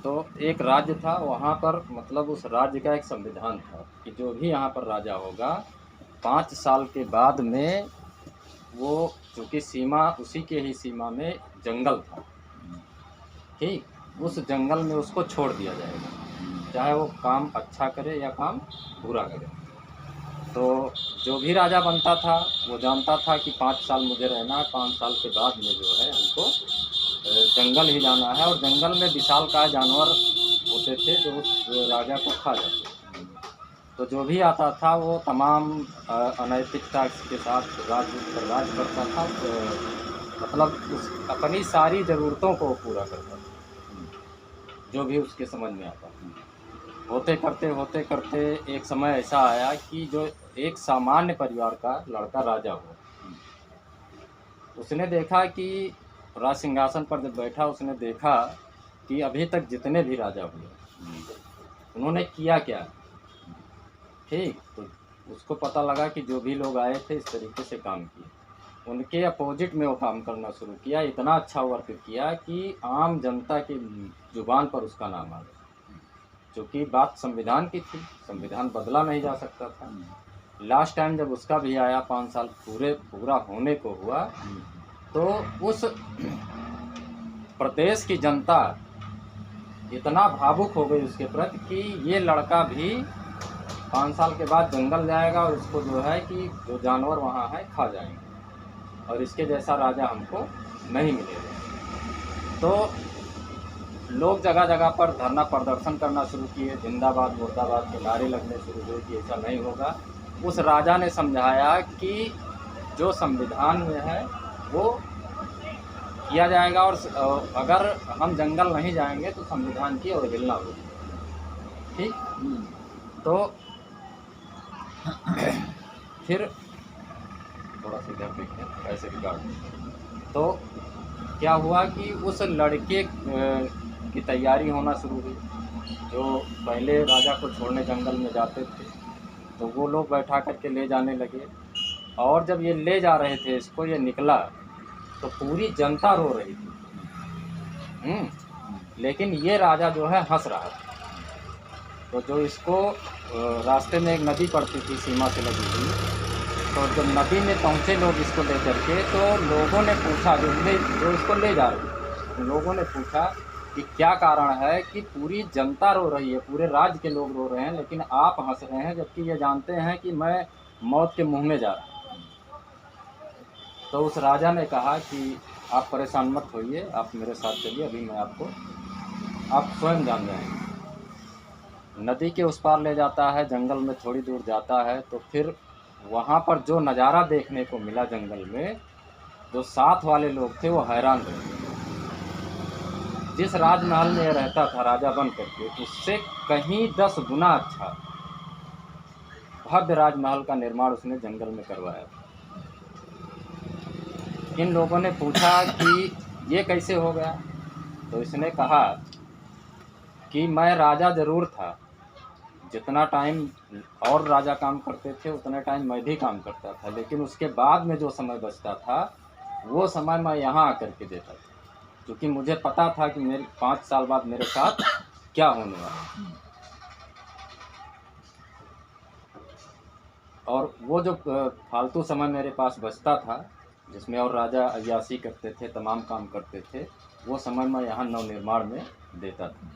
तो एक राज्य था वहाँ पर, मतलब उस राज्य का एक संविधान था कि जो भी यहाँ पर राजा होगा 5 साल के बाद में वो, चूँकि सीमा उसी के ही सीमा में जंगल था, ठीक, उस जंगल में उसको छोड़ दिया जाएगा, चाहे वो काम अच्छा करे या काम बुरा करे। तो जो भी राजा बनता था वो जानता था कि 5 साल मुझे रहना है, 5 साल के बाद में जो है हमको जंगल ही जाना है, और जंगल में विशालकाय जानवर होते थे जो उस राजा को खा जाते थे। तो जो भी आता था वो तमाम अनैतिकता के साथ राज करता था, मतलब उस अपनी सारी ज़रूरतों को पूरा करता था, जो भी उसके समझ में आता था। होते करते एक समय ऐसा आया कि जो एक सामान्य परिवार का लड़का राजा हुआ। उसने देखा कि राज सिंहासन पर जब बैठा, उसने देखा कि अभी तक जितने भी राजा हुए उन्होंने किया क्या, ठीक। तो उसको पता लगा कि जो भी लोग आए थे इस तरीके से काम किए, उनके अपोजिट में वो काम करना शुरू किया, इतना अच्छा वर्क किया कि आम जनता की जुबान पर उसका नाम आ गया। क्योंकि बात संविधान की थी, संविधान बदला नहीं जा सकता था। लास्ट टाइम जब उसका भी आया, 5 साल पूरा होने को हुआ, तो उस प्रदेश की जनता इतना भावुक हो गई उसके प्रति कि ये लड़का भी 5 साल के बाद जंगल जाएगा और इसको जो है कि जो जानवर वहाँ हैं खा जाएंगे, और इसके जैसा राजा हमको नहीं मिलेगा। तो लोग जगह जगह पर धरना प्रदर्शन करना शुरू किए, जिंदाबाद मुर्दाबाद के नारे लगने शुरू हुए कि ऐसा नहीं होगा। उस राजा ने समझाया कि जो संविधान में है वो किया जाएगा, और अगर हम जंगल नहीं जाएंगे तो संविधान की अवहेलना होगी, ठीक। तो फिर थोड़ा सा इधर देखें, ऐसे रिकॉर्ड। तो क्या हुआ कि उस लड़के की तैयारी होना शुरू हुई, जो पहले राजा को छोड़ने जंगल में जाते थे, तो वो लोग बैठा करके ले जाने लगे, और जब ये ले जा रहे थे इसको, ये निकला तो पूरी जनता रो रही थी, लेकिन ये राजा जो है हंस रहा था। तो जो इसको रास्ते में एक नदी पड़ती थी सीमा से लगी हुई, तो जब नदी में पहुँचे लोग इसको ले करके, तो लोगों ने पूछा, जो इसको ले जा रहे, लोगों ने पूछा कि क्या कारण है कि पूरी जनता रो रही है, पूरे राज्य के लोग रो रहे हैं, लेकिन आप हंस रहे हैं, जबकि ये जानते हैं कि मैं मौत के मुंह में जा रहा हूँ। तो उस राजा ने कहा कि आप परेशान मत होइए, आप मेरे साथ चलिए, अभी मैं आपको, आप स्वयं जान जाएंगे। नदी के उस पार ले जाता है, जंगल में थोड़ी दूर जाता है, तो फिर वहाँ पर जो नज़ारा देखने को मिला जंगल में, जो साथ वाले लोग थे वो हैरान रहे। जिस राजमहल में रहता था राजा बन करके, उससे कहीं 10 गुना अच्छा भव्य राजमहल का निर्माण उसने जंगल में करवाया था। इन लोगों ने पूछा कि ये कैसे हो गया, तो इसने कहा कि मैं राजा ज़रूर था, जितना टाइम और राजा काम करते थे उतना टाइम मैं भी काम करता था, लेकिन उसके बाद में जो समय बचता था वो समय मैं यहाँ आकर के देता था, क्योंकि मुझे पता था कि मेरे 5 साल बाद मेरे साथ क्या होने वाला। और वो जो फालतू समय मेरे पास बचता था, जिसमें और राजा अय्याशी करते थे, तमाम काम करते थे, वो समय मैं यहाँ नवनिर्माण में देता था।